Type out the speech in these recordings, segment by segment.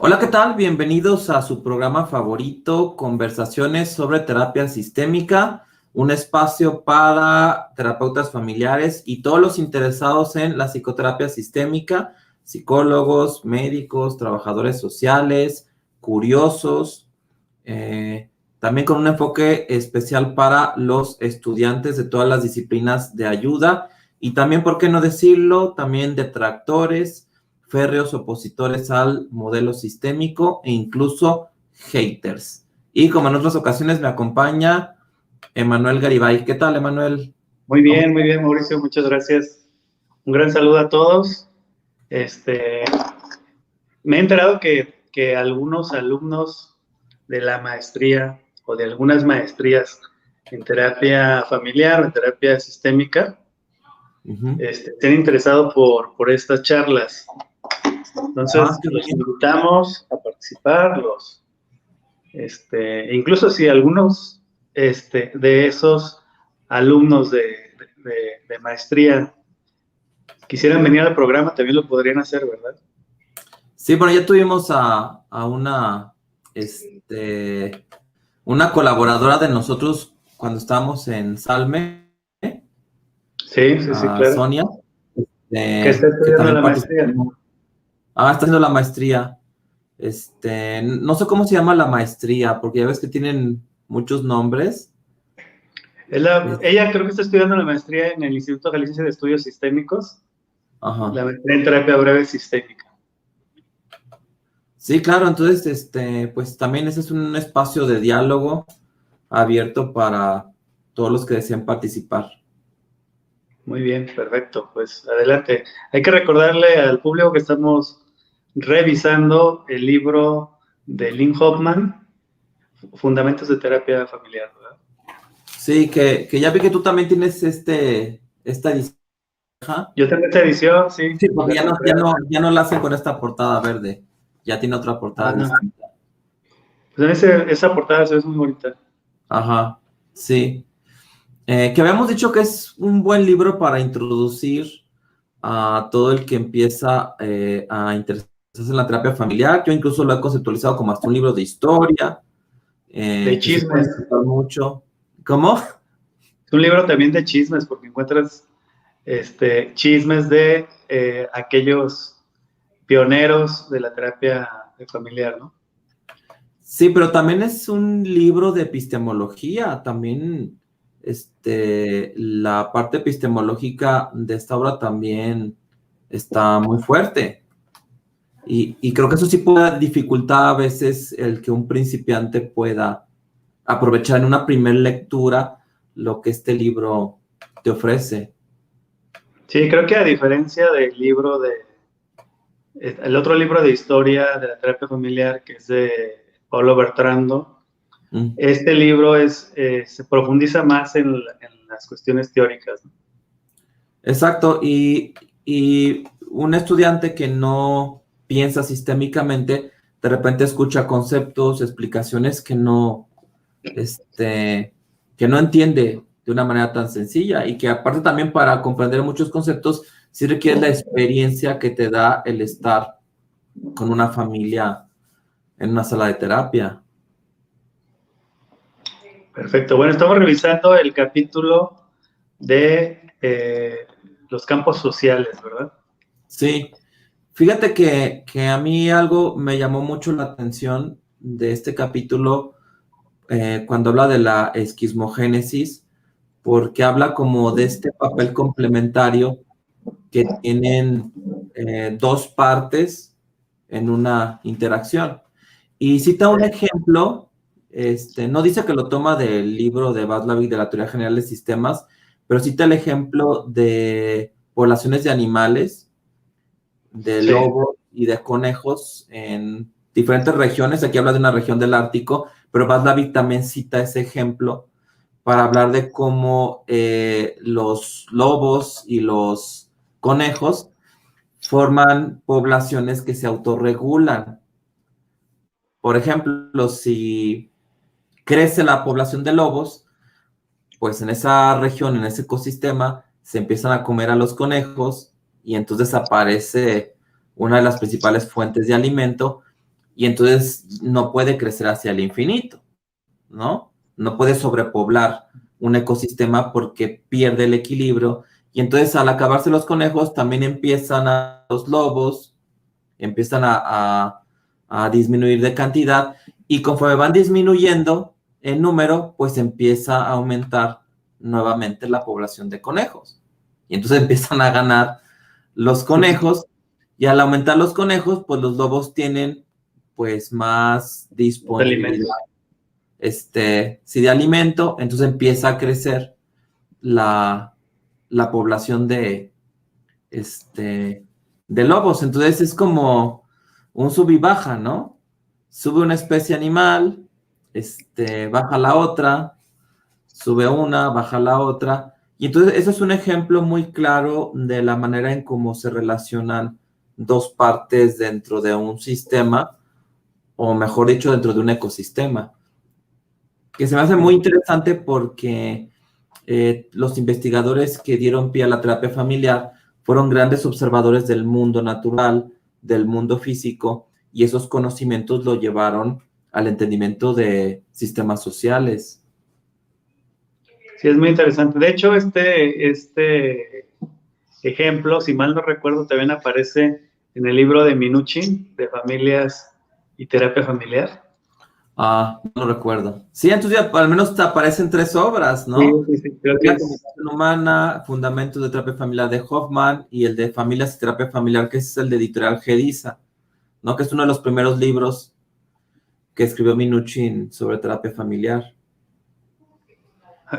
Hola, ¿qué tal? Bienvenidos a su programa favorito, Conversaciones sobre Terapia Sistémica, un espacio para terapeutas familiares y todos los interesados en la psicoterapia sistémica, psicólogos, médicos, trabajadores sociales, curiosos, también con un enfoque especial para los estudiantes de todas las disciplinas de ayuda y también, ¿por qué no decirlo?, también detractores, férreos opositores al modelo sistémico e incluso haters. Y como en otras ocasiones me acompaña Emanuel Garibay. ¿Qué tal, Emanuel? Muy bien, Mauricio, muchas gracias. Un gran saludo a todos. Me he enterado que algunos alumnos de la maestría o de algunas maestrías en terapia familiar o en terapia sistémica se han interesado por estas charlas. Entonces, Qué los bien. invitamos a participar, incluso si algunos de esos alumnos de maestría quisieran venir al programa, también lo podrían hacer, ¿verdad? Sí, bueno, ya tuvimos a una colaboradora de nosotros cuando estábamos en Salme, Sí, a claro. Sonia, Que está que estudiando también la maestría. participó. Está haciendo la maestría. No sé cómo se llama la maestría, porque ya ves que tienen muchos nombres. Ella creo que está estudiando la maestría en el Instituto Jalisciense de Estudios Sistémicos, Ajá. la maestría en terapia breve sistémica. Sí, claro, entonces, pues también ese es un espacio de diálogo abierto para todos los que deseen participar. Muy bien, perfecto. Pues adelante. Hay que recordarle al público que estamos revisando el libro de Lynn Hoffman, Fundamentos de Terapia Familiar, ¿verdad? Sí, que ya vi que tú también tienes esta edición. Ajá. Yo tengo esta edición, sí, Sí, porque la compré. ya no la hacen con esta portada verde. Ya tiene otra portada Ah, distinta. pues esa portada es muy bonita. Ajá, sí. Que habíamos dicho que es un buen libro para introducir a todo el que empieza a interesarse en la terapia familiar. Yo incluso lo he conceptualizado como hasta un libro de historia, De que se puede chismes. disfrutar mucho. ¿Cómo? Es un libro también de chismes, porque encuentras chismes de aquellos pioneros de la terapia familiar, ¿no? Sí, pero también es un libro de epistemología. También la parte epistemológica de esta obra también está muy fuerte. Y creo que eso sí puede dificultar a veces el que un principiante pueda aprovechar en una primera lectura lo que este libro te ofrece. Sí, creo que a diferencia del libro el otro libro de historia de la terapia familiar, que es de Paulo Bertrando, este libro se profundiza más en las cuestiones teóricas, ¿no? Exacto, y un estudiante que no piensa sistémicamente, de repente escucha conceptos, explicaciones que no entiende de una manera tan sencilla y que aparte también para comprender muchos conceptos sí requiere la experiencia que te da el estar con una familia en una sala de terapia. Perfecto. Bueno, estamos revisando el capítulo de los campos sociales, ¿verdad? Sí, fíjate que a mí algo me llamó mucho la atención de este capítulo cuando habla de la esquizmogénesis, porque habla como de este papel complementario que tienen dos partes en una interacción. Y cita un ejemplo, no dice que lo toma del libro de Václavic de la teoría general de sistemas, pero cita el ejemplo de poblaciones de animales, de Sí. lobos y de conejos en diferentes regiones. Aquí habla de una región del Ártico, pero Václavic también cita ese ejemplo para hablar de cómo los lobos y los conejos forman poblaciones que se autorregulan. Por ejemplo, si crece la población de lobos, pues en esa región, en ese ecosistema, se empiezan a comer a los conejos y entonces aparece una de las principales fuentes de alimento y entonces no puede crecer hacia el infinito, ¿no? No puede sobrepoblar un ecosistema porque pierde el equilibrio, y entonces al acabarse los conejos también empiezan los lobos, empiezan a disminuir de cantidad, y conforme van disminuyendo en número, pues empieza a aumentar nuevamente la población de conejos. Y entonces empiezan a ganar los conejos, y al aumentar los conejos, pues los lobos tienen pues más disponibilidad, sí, de alimento, entonces empieza a crecer la población de lobos. Entonces es como un sub y baja, ¿no? Sube una especie animal, baja la otra, sube una, baja la otra. Y entonces eso es un ejemplo muy claro de la manera en cómo se relacionan dos partes dentro de un sistema, o mejor dicho, dentro de un ecosistema, que se me hace muy interesante porque los investigadores que dieron pie a la terapia familiar fueron grandes observadores del mundo natural, del mundo físico, y esos conocimientos lo llevaron al entendimiento de sistemas sociales. Sí, es muy interesante. De hecho, este ejemplo, si mal no recuerdo, también aparece en el libro de Minuchin, de Familias y Terapia Familiar. Ah, no recuerdo. Sí, entonces ya al menos te aparecen 3 obras, ¿no? Sí, creo que La es... comunicación humana, Fundamentos de Terapia Familiar de Hoffman, y el de Familias y Terapia Familiar, que es el de Editorial Gediza, ¿no? Que es uno de los primeros libros que escribió Minuchin sobre terapia familiar.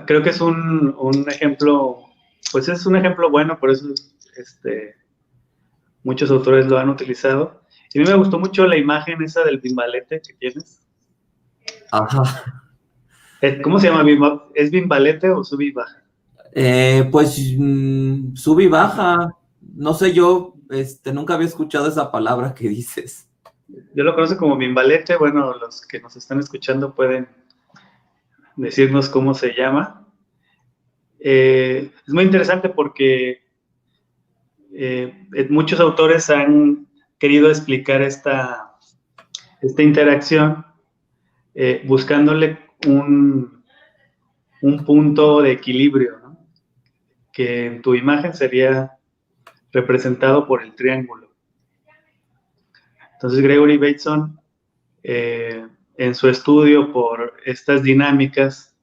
Creo que es un ejemplo, pues es un ejemplo bueno, por eso muchos autores lo han utilizado. Y a mí me gustó mucho la imagen esa del bimbalete que tienes. Ajá. ¿Cómo se llama? ¿Es bimbalete o sub y baja? Pues sube y baja. No sé, yo nunca había escuchado esa palabra que dices. Yo lo conozco como bimbalete. Bueno, los que nos están escuchando pueden decirnos cómo se llama. Es muy interesante porque muchos autores han querido explicar esta interacción buscándole un punto de equilibrio, ¿no? Que en tu imagen sería representado por el triángulo. Entonces Gregory Bateson, en su estudio por estas dinámicas,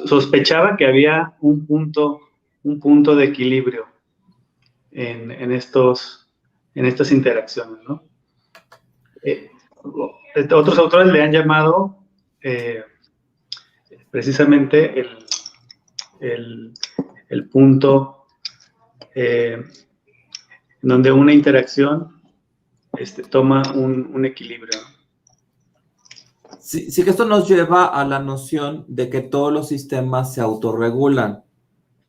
sospechaba que había un punto de equilibrio en estas interacciones, ¿no? Otros autores le han llamado precisamente el punto donde una interacción toma un equilibrio. Sí, sí, que esto nos lleva a la noción de que todos los sistemas se autorregulan.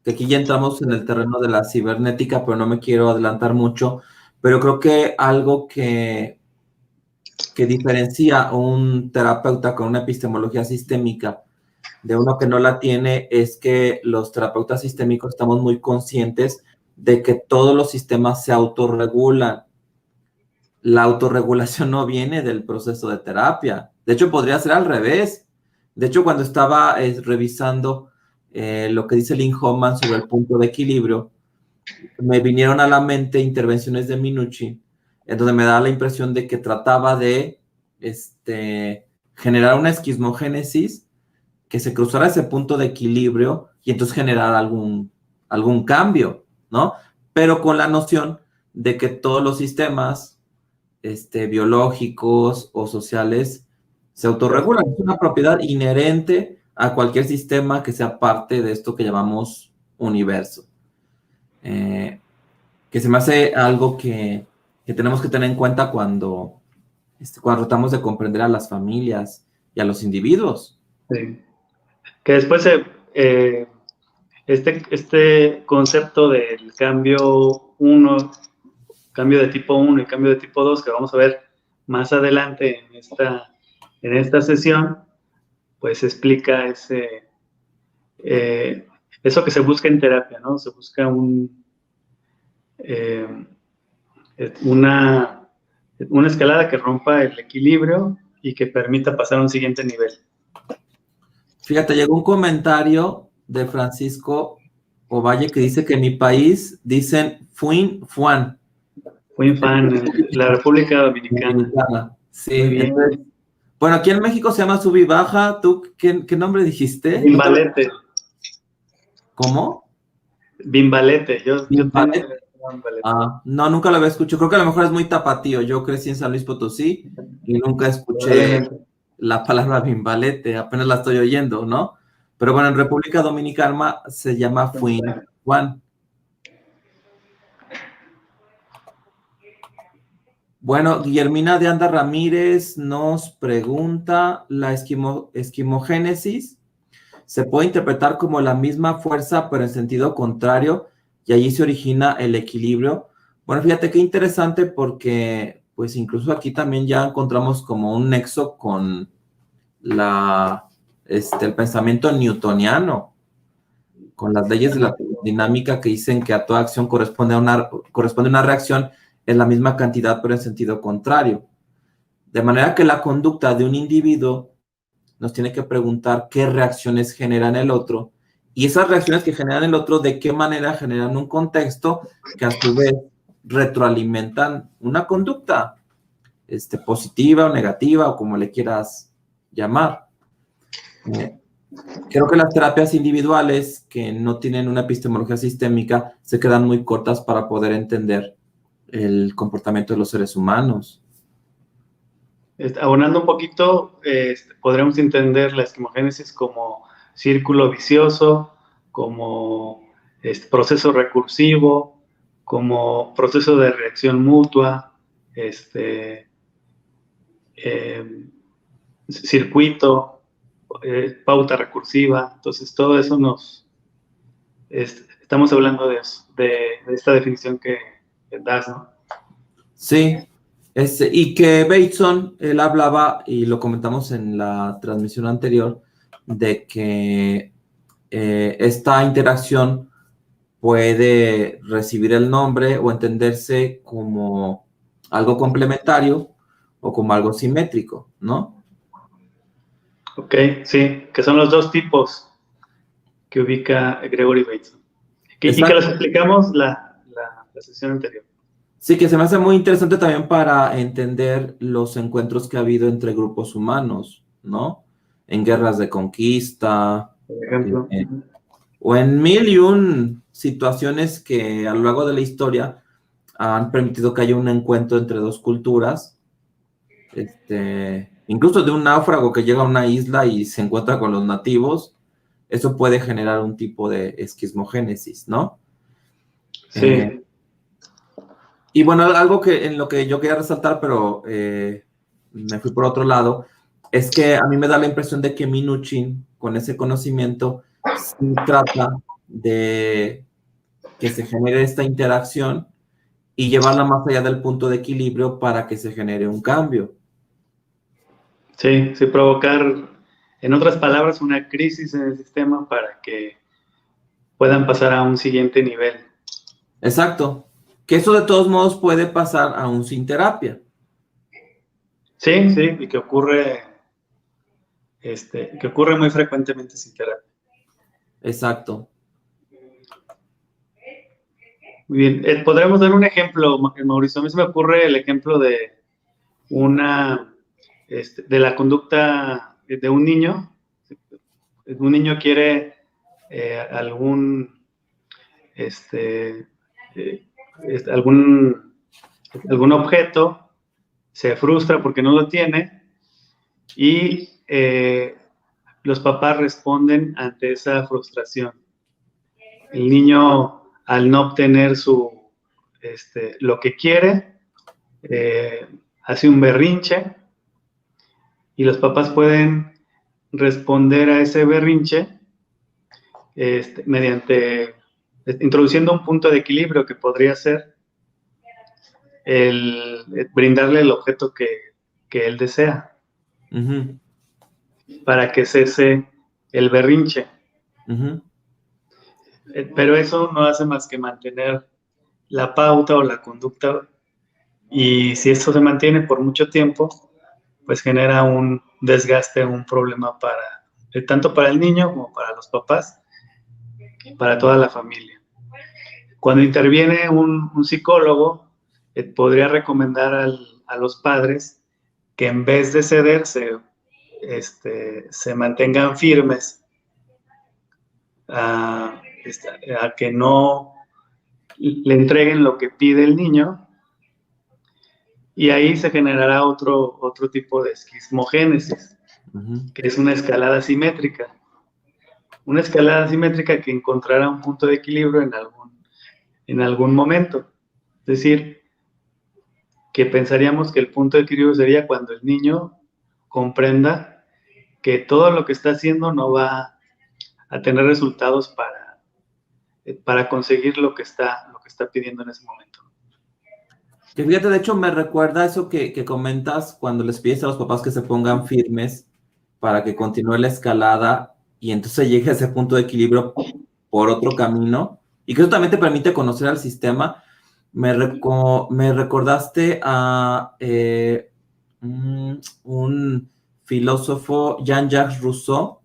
Que aquí ya entramos en el terreno de la cibernética, pero no me quiero adelantar mucho. Pero creo que algo que diferencia a un terapeuta con una epistemología sistémica de uno que no la tiene es que los terapeutas sistémicos estamos muy conscientes de que todos los sistemas se autorregulan. La autorregulación no viene del proceso de terapia. De hecho, podría ser al revés. De hecho, cuando estaba revisando lo que dice Lynn Hoffman sobre el punto de equilibrio, me vinieron a la mente intervenciones de Minuchin, en donde me da la impresión de que trataba de generar una esquizmogénesis que se cruzara ese punto de equilibrio y entonces generar algún cambio, ¿no? Pero con la noción de que todos los sistemas biológicos o sociales se autorregulan. Es una propiedad inherente a cualquier sistema que sea parte de esto que llamamos universo. Que se me hace algo que tenemos que tener en cuenta cuando tratamos de comprender a las familias y a los individuos. Sí. Que después este concepto del cambio de tipo 1 y cambio de tipo 2, que vamos a ver más adelante en esta sesión, pues explica eso que se busca en terapia, ¿no? Se busca una escalada que rompa el equilibrio y que permita pasar a un siguiente nivel. Fíjate, llegó un comentario de Francisco Ovalle que dice que en mi país dicen fuin, fuan. Fui fan en la República Dominicana. Sí, muy bien. entonces, bueno, aquí en México se llama sub y baja. ¿Tú qué nombre dijiste? Bimbalete. ¿Cómo? Bimbalete. Yo tengo Bimbalete. Bimbalete. Ah, no, nunca lo había escuchado. Creo que a lo mejor es muy tapatío. Yo crecí en San Luis Potosí y nunca escuché la palabra bimbalete. Apenas la estoy oyendo, ¿no? Pero bueno, en República Dominicana se llama fuin, fuan. Bueno, Guillermina de Anda Ramírez nos pregunta, ¿la esquimogénesis se puede interpretar como la misma fuerza pero en sentido contrario y allí se origina el equilibrio? Bueno, fíjate qué interesante porque pues incluso aquí también ya encontramos como un nexo con el pensamiento newtoniano, con las leyes de la dinámica que dicen que a toda acción corresponde una reacción en la misma cantidad, pero en sentido contrario. De manera que la conducta de un individuo nos tiene que preguntar qué reacciones generan el otro, y esas reacciones que generan el otro, de qué manera generan un contexto que a su vez retroalimentan una conducta positiva o negativa, o como le quieras llamar. Creo que las terapias individuales que no tienen una epistemología sistémica se quedan muy cortas para poder entender el comportamiento de los seres humanos. Abonando un poquito, podremos entender la esquimogénesis como círculo vicioso, como proceso recursivo, como proceso de reacción mutua, circuito, pauta recursiva. Entonces, todo eso estamos hablando de eso, de esta definición que das, ¿no? Sí, y que Bateson, él hablaba, y lo comentamos en la transmisión anterior, de que esta interacción puede recibir el nombre o entenderse como algo complementario o como algo simétrico, ¿no? Ok, sí, que son los dos tipos que ubica Gregory Bateson. Y que los explicamos la sesión anterior. Sí, que se me hace muy interesante también para entender los encuentros que ha habido entre grupos humanos, ¿no? En guerras de conquista, por ejemplo. O en mil y un situaciones que a lo largo de la historia han permitido que haya un encuentro entre dos culturas, incluso de un náufrago que llega a una isla y se encuentra con los nativos, eso puede generar un tipo de esquizmogénesis, ¿no? Sí. Y bueno, algo en lo que yo quería resaltar, pero me fui por otro lado, es que a mí me da la impresión de que Minuchin, con ese conocimiento, sí trata de que se genere esta interacción y llevarla más allá del punto de equilibrio para que se genere un cambio. Sí, provocar, en otras palabras, una crisis en el sistema para que puedan pasar a un siguiente nivel. Exacto. Que eso de todos modos puede pasar aún sin terapia. Sí, y que ocurre muy frecuentemente sin terapia. Exacto. Muy bien. ¿Podríamos dar un ejemplo, Mauricio? A mí se me ocurre el ejemplo de de la conducta de un niño. Un niño quiere algún objeto, se frustra porque no lo tiene y los papás responden ante esa frustración. El niño, al no obtener lo que quiere, hace un berrinche y los papás pueden responder a ese berrinche introduciendo un punto de equilibrio que podría ser el brindarle el objeto que él desea. Uh-huh. Para que cese el berrinche. Uh-huh. Pero eso no hace más que mantener la pauta o la conducta Y si esto se mantiene por mucho tiempo, pues genera un desgaste, un problema tanto para el niño como para los papás, para toda la familia. Cuando interviene un psicólogo, podría recomendar a los padres que en vez de ceder, se mantengan firmes a que no le entreguen lo que pide el niño, y ahí se generará otro tipo de esquizmogénesis, que es una escalada simétrica. Una escalada simétrica que encontrará un punto de equilibrio en algún momento. Es decir, que pensaríamos que el punto de equilibrio sería cuando el niño comprenda que todo lo que está haciendo no va a tener resultados para conseguir lo que está pidiendo en ese momento. Que fíjate, de hecho me recuerda eso que comentas cuando les pides a los papás que se pongan firmes para que continúe la escalada y entonces llegue a ese punto de equilibrio por otro camino, y que eso también te permite conocer al sistema. Me recordaste a un filósofo, Jean-Jacques Rousseau,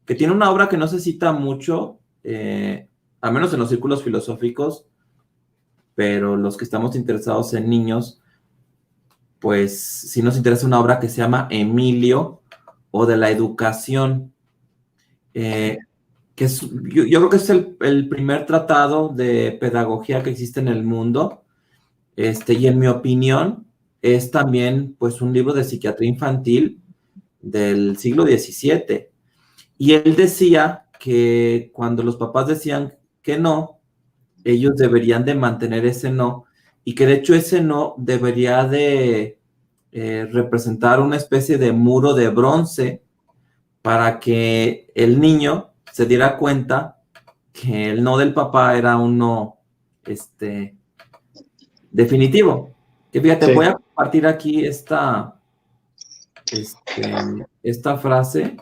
que tiene una obra que no se cita mucho, al menos en los círculos filosóficos, pero los que estamos interesados en niños, pues sí nos interesa una obra que se llama Emilio, o de la educación, que yo creo que es el primer tratado de pedagogía que existe en el mundo, y en mi opinión es también pues un libro de psiquiatría infantil del siglo XVII, y él decía que cuando los papás decían que no, ellos deberían de mantener ese no, y que de hecho ese no debería de representar una especie de muro de bronce para que el niño se diera cuenta que el no del papá era un no definitivo. Que fíjate, sí. Voy a compartir aquí esta frase.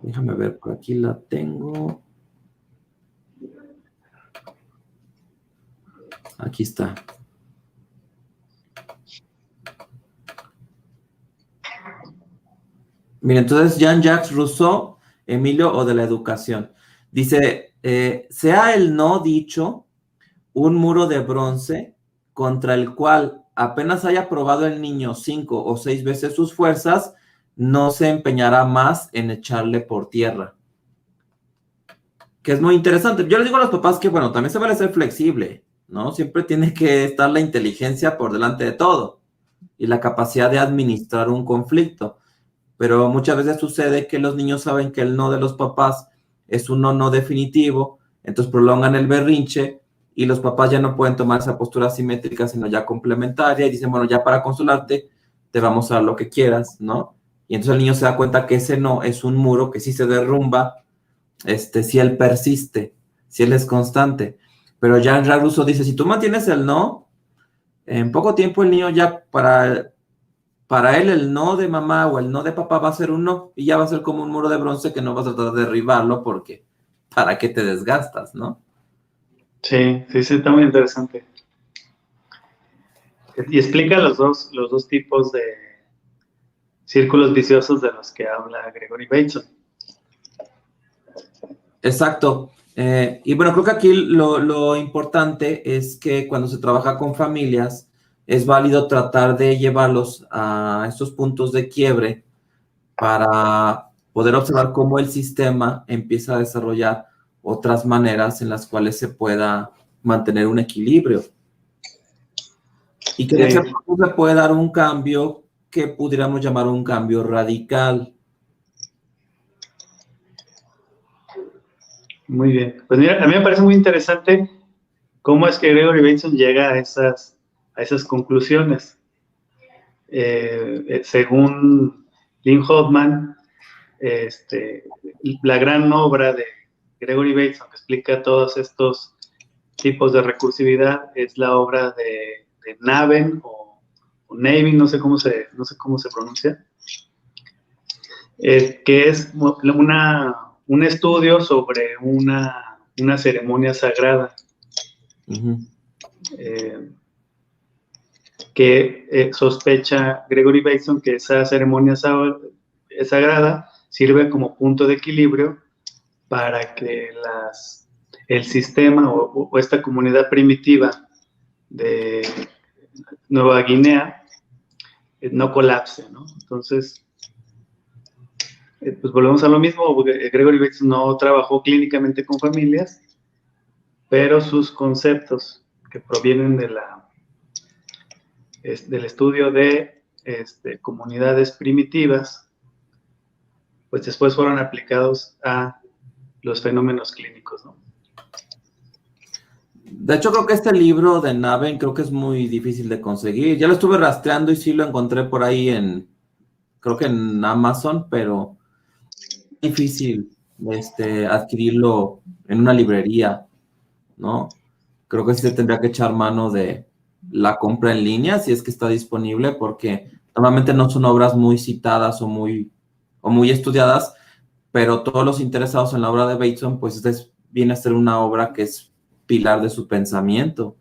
Déjame ver, por aquí la tengo. Aquí está. Mira, entonces Jean-Jacques Rousseau, Emilio, o de la educación. Dice, sea el no dicho un muro de bronce contra el cual apenas haya probado el niño 5 o 6 veces sus fuerzas, no se empeñará más en echarle por tierra. Que es muy interesante. Yo les digo a los papás que, bueno, también se vale ser flexible, ¿no? Siempre tiene que estar la inteligencia por delante de todo y la capacidad de administrar un conflicto. Pero muchas veces sucede que los niños saben que el no de los papás es un no definitivo, entonces prolongan el berrinche y los papás ya no pueden tomar esa postura simétrica, sino ya complementaria, y dicen, bueno, ya para consolarte te vamos a dar lo que quieras, ¿no? Y entonces el niño se da cuenta que ese no es un muro que sí se derrumba, si él persiste, si él es constante. Pero Jean-Jacques Rousseau dice, si tú mantienes el no, en poco tiempo el niño ya para él el no de mamá o el no de papá va a ser un no, y ya va a ser como un muro de bronce que no vas a tratar de derribarlo porque ¿para qué te desgastas, no? Sí, está muy interesante. Y explica los dos tipos de círculos viciosos de los que habla Gregory Bateson. Exacto. Y bueno, creo que aquí lo importante es que cuando se trabaja con familias, es válido tratar de llevarlos a estos puntos de quiebre para poder observar cómo el sistema empieza a desarrollar otras maneras en las cuales se pueda mantener un equilibrio. Y que en ese punto se puede dar un cambio que pudiéramos llamar un cambio radical. Muy bien. Pues mira, a mí me parece muy interesante cómo es que Gregory Bateson llega a esas conclusiones. Según Lynn Hoffman, la gran obra de Gregory Bateson que explica todos estos tipos de recursividad es la obra de Naven o Navin, no sé cómo se pronuncia, que es un estudio sobre una ceremonia sagrada. Uh-huh. que sospecha Gregory Bateson que esa ceremonia sagrada sirve como punto de equilibrio para que el sistema o esta comunidad primitiva de Nueva Guinea no colapse, ¿no? Entonces, pues volvemos a lo mismo. Gregory Bateson no trabajó clínicamente con familias, pero sus conceptos que provienen del estudio de comunidades primitivas, pues después fueron aplicados a los fenómenos clínicos, ¿no? De hecho, creo que este libro de Naven creo que es muy difícil de conseguir. Ya lo estuve rastreando y sí lo encontré por ahí creo que en Amazon, pero difícil adquirirlo en una librería, ¿no? Creo que sí se tendría que echar mano de la compra en línea si es que está disponible, porque normalmente no son obras muy citadas o muy estudiadas, pero todos los interesados en la obra de Bateson, pues viene a ser una obra que es pilar de su pensamiento.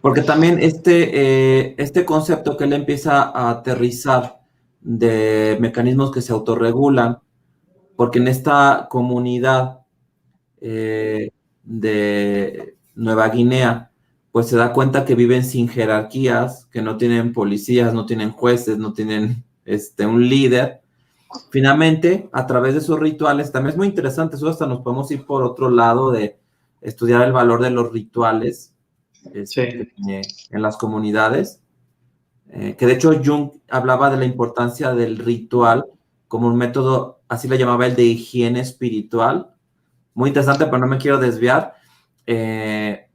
Porque también este concepto que él empieza a aterrizar de mecanismos que se autorregulan, porque en esta comunidad de Nueva Guinea, pues se da cuenta que viven sin jerarquías, que no tienen policías, no tienen jueces, no tienen un líder. Finalmente, a través de sus rituales, también es muy interesante, eso hasta nos podemos ir por otro lado de estudiar el valor de los rituales en las comunidades, que de hecho Jung hablaba de la importancia del ritual como un método, así le llamaba él, de higiene espiritual. Muy interesante, pero no me quiero desviar. Él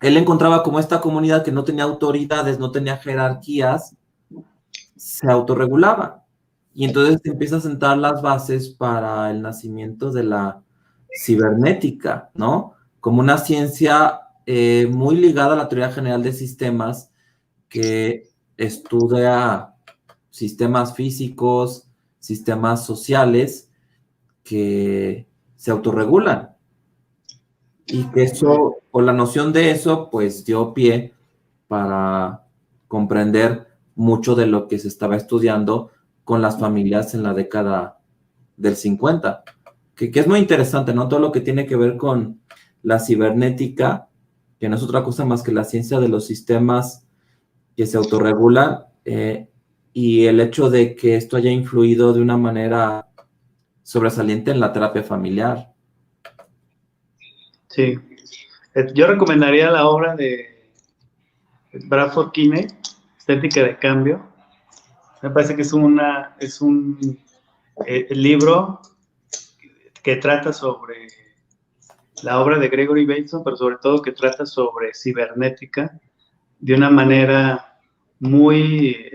encontraba como esta comunidad que no tenía autoridades, no tenía jerarquías, se autorregulaba. Y entonces empieza a sentar las bases para el nacimiento de la cibernética, ¿no? Como una ciencia muy ligada a la teoría general de sistemas que estudia sistemas físicos, sistemas sociales que se autorregulan. Y que eso, o la noción de eso, pues dio pie para comprender mucho de lo que se estaba estudiando con las familias en la década del 50, que es muy interesante, ¿no? Todo lo que tiene que ver con la cibernética, que no es otra cosa más que la ciencia de los sistemas que se autorregulan, y el hecho de que esto haya influido de una manera sobresaliente en la terapia familiar. Sí. Yo recomendaría la obra de Bradford Kinney, Estética de Cambio. Me parece que es un libro que trata sobre la obra de Gregory Bateson, pero sobre todo que trata sobre cibernética de una manera muy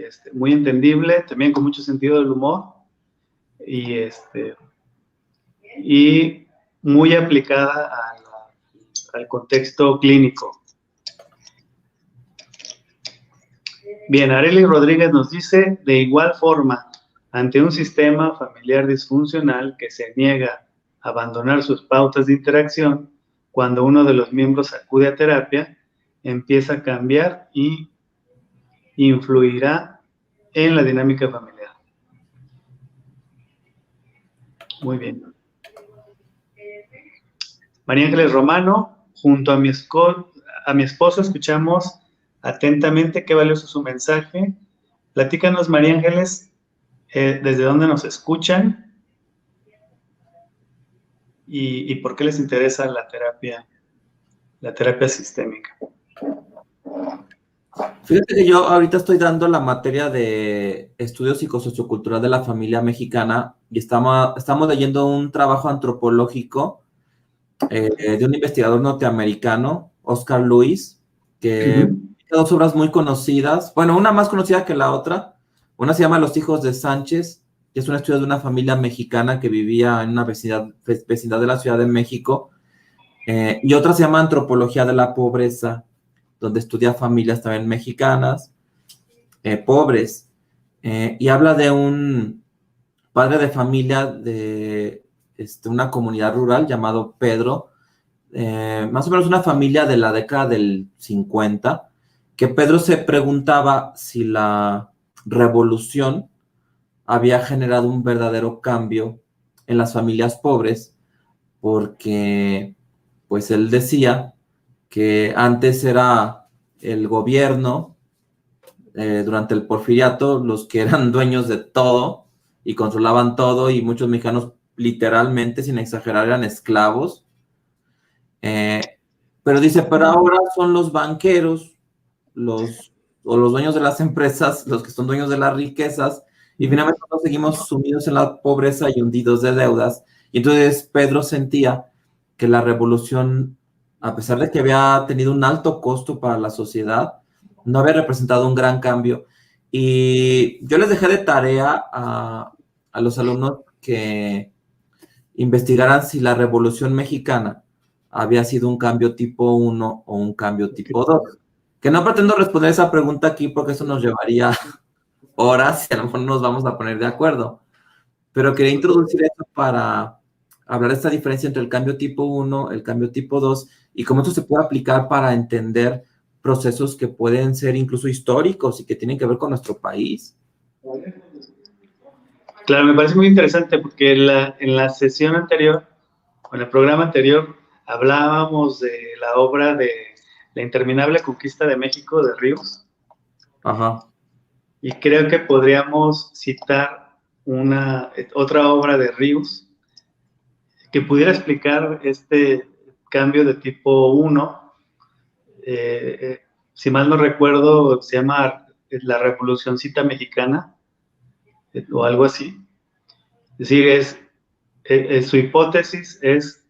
entendible, también con mucho sentido del humor y muy aplicada al contexto clínico. Bien, Arely Rodríguez nos dice, de igual forma, ante un sistema familiar disfuncional que se niega a abandonar sus pautas de interacción, cuando uno de los miembros acude a terapia, empieza a cambiar y influirá en la dinámica familiar. Muy bien. María Ángeles Romano, junto a mi esposo, escuchamos atentamente, qué valioso su mensaje. Platícanos, María Ángeles, desde dónde nos escuchan y por qué les interesa la terapia sistémica. Fíjate que yo ahorita estoy dando la materia de estudio psicosociocultural de la familia mexicana y estamos leyendo un trabajo antropológico de un investigador norteamericano, Oscar Lewis, que tiene dos obras muy conocidas, bueno, una más conocida que la otra. Una se llama Los hijos de Sánchez, que es un estudio de una familia mexicana que vivía en una vecindad de la Ciudad de México, y otra se llama Antropología de la pobreza, donde estudia familias también mexicanas, pobres, y habla de un padre de familia de una comunidad rural llamado Pedro, más o menos una familia de la década del 50, que Pedro se preguntaba si la revolución había generado un verdadero cambio en las familias pobres, porque pues él decía que antes era el gobierno, durante el porfiriato, los que eran dueños de todo y controlaban todo, y muchos mexicanos literalmente, sin exagerar, eran esclavos. Pero dice, pero ahora son los banqueros, o los dueños de las empresas, los que son dueños de las riquezas, y finalmente nosotros seguimos sumidos en la pobreza y hundidos de deudas. Y entonces Pedro sentía que la revolución, a pesar de que había tenido un alto costo para la sociedad, no había representado un gran cambio. Y yo les dejé de tarea a los alumnos que investigaran si la Revolución Mexicana había sido un cambio tipo 1 o un cambio tipo 2. Que no pretendo responder esa pregunta aquí porque eso nos llevaría horas y a lo mejor no nos vamos a poner de acuerdo. Pero quería introducir eso para hablar de esta diferencia entre el cambio tipo 1, el cambio tipo 2 y cómo esto se puede aplicar para entender procesos que pueden ser incluso históricos y que tienen que ver con nuestro país. Claro, me parece muy interesante porque en la sesión anterior, o en el programa anterior, hablábamos de la obra de La interminable conquista de México de Ríos. Ajá. Y creo que podríamos citar otra obra de Ríos que pudiera explicar este cambio de tipo 1. Si mal no recuerdo, se llama La Revolucioncita Mexicana, o algo así. Es decir, su hipótesis es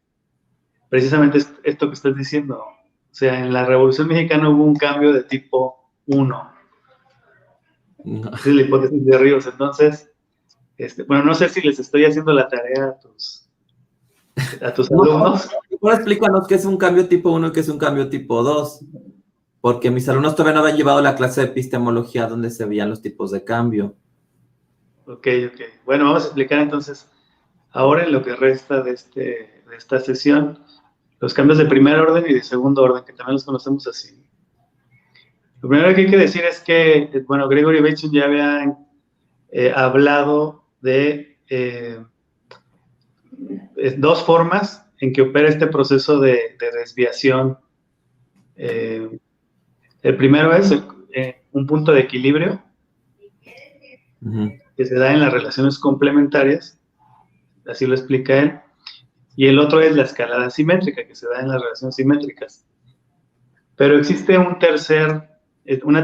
precisamente esto que estás diciendo. O sea, en la Revolución Mexicana hubo un cambio de tipo 1. Esa es la hipótesis de Ríos. Entonces, bueno, no sé si les estoy haciendo la tarea a tus alumnos. Ahora explícanos qué es un cambio tipo 1 y qué es un cambio tipo 2, porque mis alumnos todavía no habían llevado la clase de epistemología donde se veían los tipos de cambio. Ok. Bueno, vamos a explicar entonces, ahora en lo que resta de esta sesión, los cambios de primer orden y de segundo orden, que también los conocemos así. Lo primero que hay que decir es que, bueno, Gregory Bateson ya había hablado de dos formas en que opera este proceso de desviación. El primero es un punto de equilibrio que se da en las relaciones complementarias, así lo explica él, y el otro es la escalada simétrica que se da en las relaciones simétricas. Pero existe una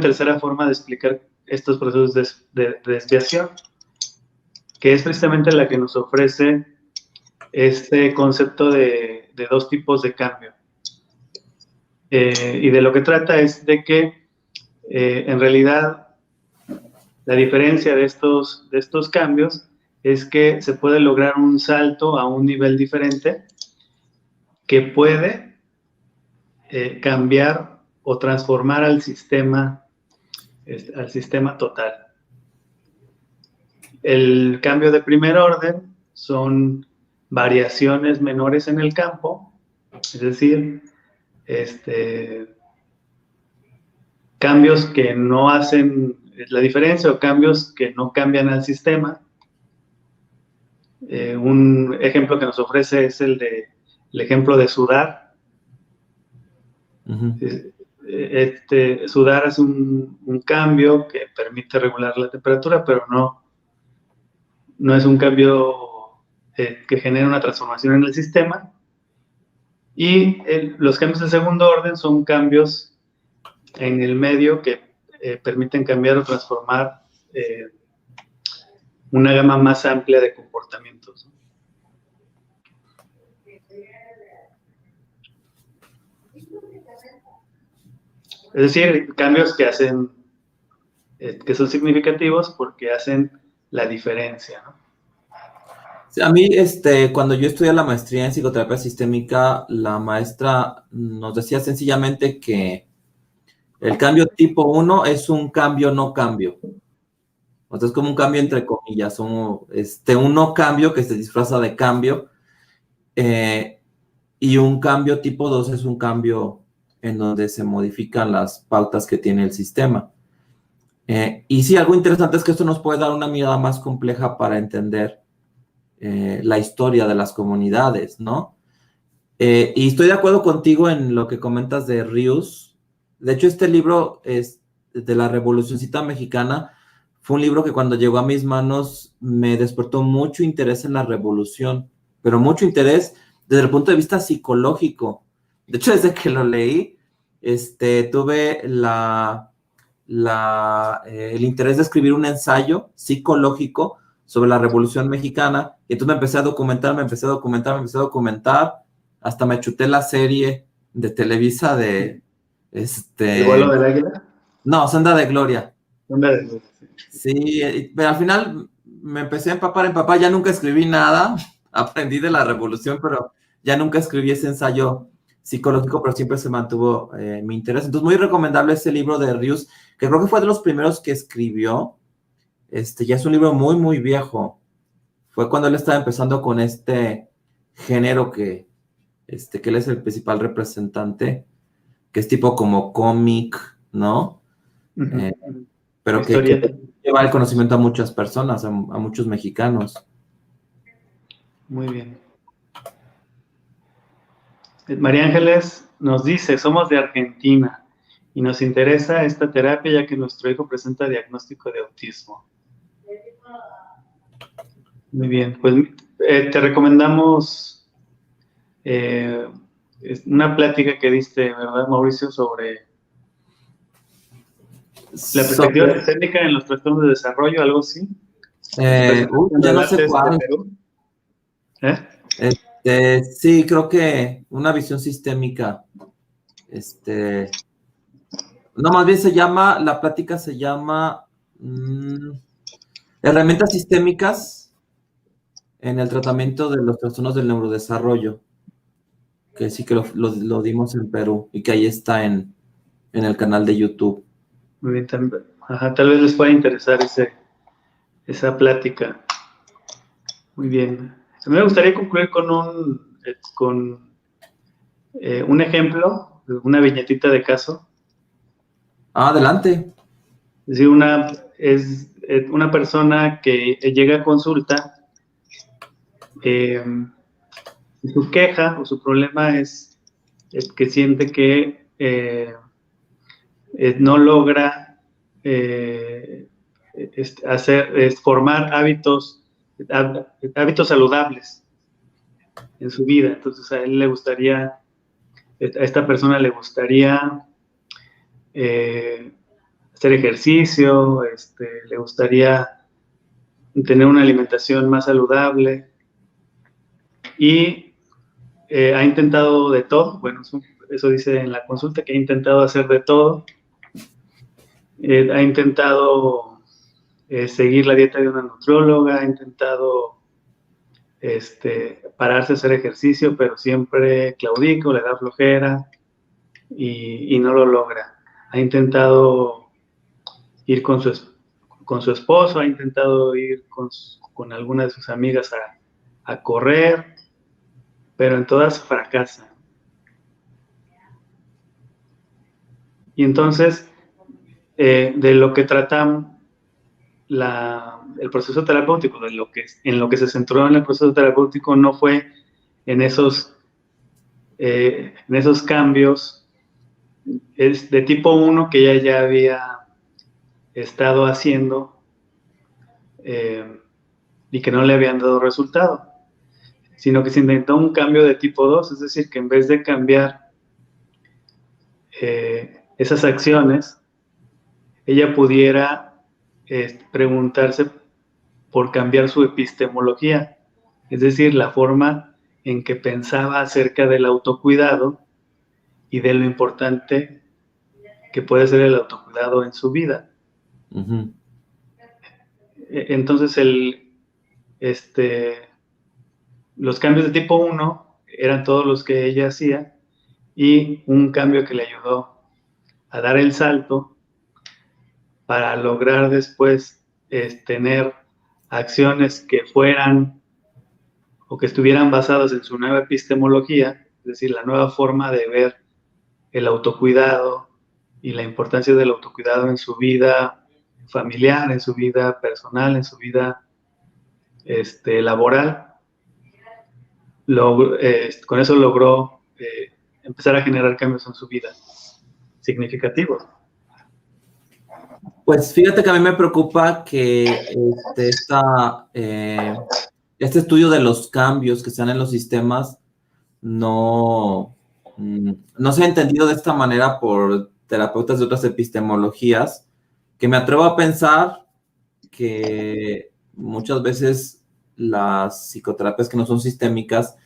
tercera forma de explicar estos procesos de desviación, que es precisamente la que nos ofrece este concepto de dos tipos de cambio. Y de lo que trata es de que en realidad la diferencia de estos cambios es que se puede lograr un salto a un nivel diferente que puede cambiar o transformar al sistema total. El cambio de primer orden son variaciones menores en el campo, es decir, cambios que no hacen la diferencia o cambios que no cambian al sistema. Un ejemplo que nos ofrece es el ejemplo de sudar. Sudar hace un cambio que permite regular la temperatura, pero no es un cambio que genera una transformación en el sistema. Y los cambios de segundo orden son cambios en el medio que permiten cambiar o transformar una gama más amplia de comportamientos. Es decir, cambios que hacen, que son significativos porque hacen la diferencia, ¿no? A mí, cuando yo estudié la maestría en psicoterapia sistémica, la maestra nos decía sencillamente que el cambio tipo 1 es un cambio no cambio. O sea, es como un cambio entre comillas, un no cambio que se disfraza de cambio. y un cambio tipo 2 es un cambio en donde se modifican las pautas que tiene el sistema. Y sí, algo interesante es que esto nos puede dar una mirada más compleja para entender la historia de las comunidades, ¿no? Y estoy de acuerdo contigo en lo que comentas de Rius. De hecho, este libro es de la Revolucioncita Mexicana. Fue un libro que cuando llegó a mis manos me despertó mucho interés en la revolución, pero mucho interés desde el punto de vista psicológico. De hecho, desde que lo leí, tuve el interés de escribir un ensayo psicológico sobre la Revolución Mexicana, y entonces me empecé a documentar, hasta me chuté la serie de Televisa de, ¿El vuelo del águila? no, Senda de Gloria. Senda de Gloria. Sí, pero al final me empecé a empapar, ya nunca escribí nada, aprendí de la Revolución, pero ya nunca escribí ese ensayo psicológico, pero siempre se mantuvo mi interés. Entonces, muy recomendable ese libro de Rius, que creo que fue de los primeros que escribió. Ya es un libro muy, muy viejo. Fue cuando él estaba empezando con este género que él es el principal representante, que es tipo como cómic, ¿no? Pero que lleva el conocimiento a muchas personas, a muchos mexicanos. Muy bien. María Ángeles nos dice, somos de Argentina y nos interesa esta terapia ya que nuestro hijo presenta diagnóstico de autismo. Muy bien, pues te recomendamos una plática que diste, ¿verdad, Mauricio? Sobre la perspectiva sistémica en los trastornos de desarrollo, algo así. Ya no sé cuál. Sí, creo que una visión sistémica. No, más bien la plática se llama Herramientas sistémicas en el tratamiento de los trastornos del neurodesarrollo, que sí que lo dimos en Perú y que ahí está en el canal de YouTube. Muy bien, tal vez les pueda interesar esa plática. Muy bien. A mí me gustaría concluir con un ejemplo, una viñetita de caso. Adelante. Es decir, una persona que llega a consulta, su queja o su problema es que siente que no logra formar hábitos saludables en su vida. Entonces a esta persona le gustaría hacer ejercicio, le gustaría tener una alimentación más saludable y ha intentado de todo. Bueno, eso dice en la consulta, que ha intentado hacer de todo. Ha intentado seguir la dieta de una nutrióloga, ha intentado pararse a hacer ejercicio, pero siempre claudica o le da flojera y no lo logra. Ha intentado ir con su esposo, ha intentado ir con alguna de sus amigas a correr, pero en todas fracasa. Y entonces, de lo que tratamos el proceso terapéutico, en lo que se centró en el proceso terapéutico, no fue en esos cambios de tipo 1 que ella ya había estado haciendo y que no le habían dado resultado, sino que se intentó un cambio de tipo 2, es decir, que en vez de cambiar esas acciones, ella pudiera preguntarse por cambiar su epistemología, es decir, la forma en que pensaba acerca del autocuidado y de lo importante que puede ser el autocuidado en su vida. Uh-huh. Entonces, los cambios de tipo 1 eran todos los que ella hacía, y un cambio que le ayudó a dar el salto para lograr después tener acciones que fueran o que estuvieran basadas en su nueva epistemología, decir, la nueva forma de ver el autocuidado y la importancia del autocuidado en su vida familiar, en su vida personal, en su vida laboral. Con eso logró empezar a generar cambios en su vida significativos. Pues fíjate que a mí me preocupa que este estudio de los cambios que están en los sistemas no se ha entendido de esta manera por terapeutas de otras epistemologías, que me atrevo a pensar que muchas veces las psicoterapias que no son sistémicas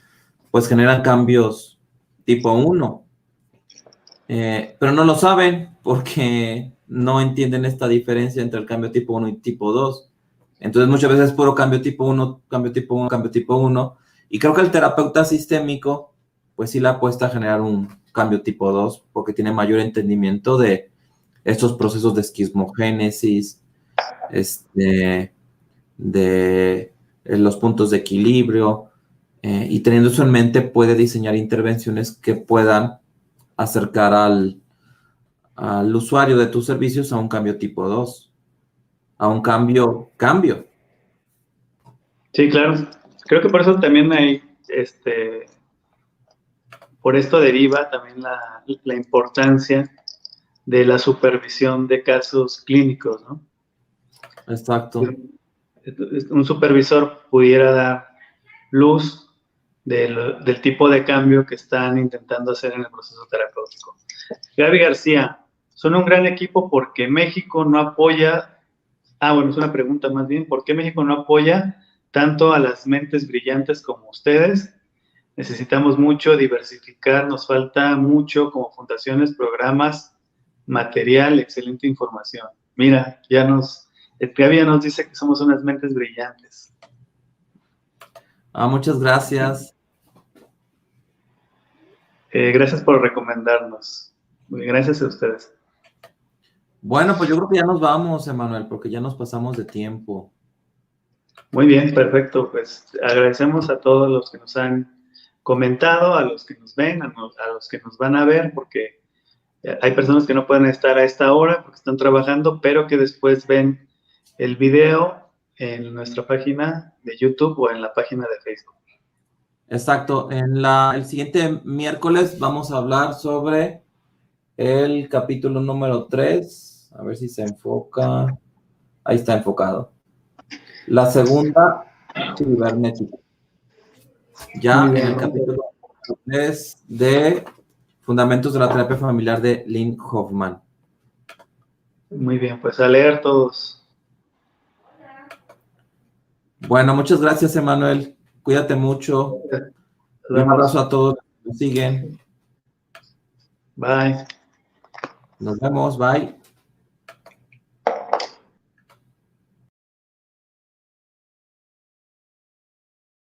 pues generan cambios tipo 1, pero no lo saben porque no entienden esta diferencia entre el cambio tipo 1 y tipo 2. Entonces muchas veces es puro cambio tipo 1, cambio tipo 1, cambio tipo 1, y creo que el terapeuta sistémico pues sí le apuesta a generar un cambio tipo 2 porque tiene mayor entendimiento de estos procesos de esquizmogénesis, de los puntos de equilibrio, y teniendo eso en mente puede diseñar intervenciones que puedan acercar al usuario de tus servicios a un cambio tipo 2, a un cambio. Sí, claro. Creo que por eso también hay, por esto deriva también la importancia de la supervisión de casos clínicos, ¿no? Exacto. Un supervisor pudiera dar luz del tipo de cambio que están intentando hacer en el proceso terapéutico. Gaby García, son un gran equipo porque México no apoya, bueno, es una pregunta más bien, ¿por qué México no apoya tanto a las mentes brillantes como ustedes? Necesitamos mucho diversificar, nos falta mucho como fundaciones, programas, material, excelente información. Mira, Gaby ya nos dice que somos unas mentes brillantes. Muchas gracias. Gracias por recomendarnos. Gracias a ustedes. Bueno, pues yo creo que ya nos vamos, Emanuel, porque ya nos pasamos de tiempo. Muy bien, perfecto. Pues agradecemos a todos los que nos han comentado, a los que nos ven, a los que nos van a ver, porque hay personas que no pueden estar a esta hora porque están trabajando, pero que después ven el video en nuestra página de YouTube o en la página de Facebook. Exacto. El siguiente miércoles vamos a hablar sobre el capítulo número 3. A ver si se enfoca. Ahí está enfocado. La segunda cibernética. Ya en el capítulo 3 de Fundamentos de la Terapia Familiar de Lynn Hoffman. Muy bien, pues a leer todos. Bueno, muchas gracias, Emanuel. Cuídate mucho. Un abrazo a todos que nos siguen. Bye. Nos vemos. Bye.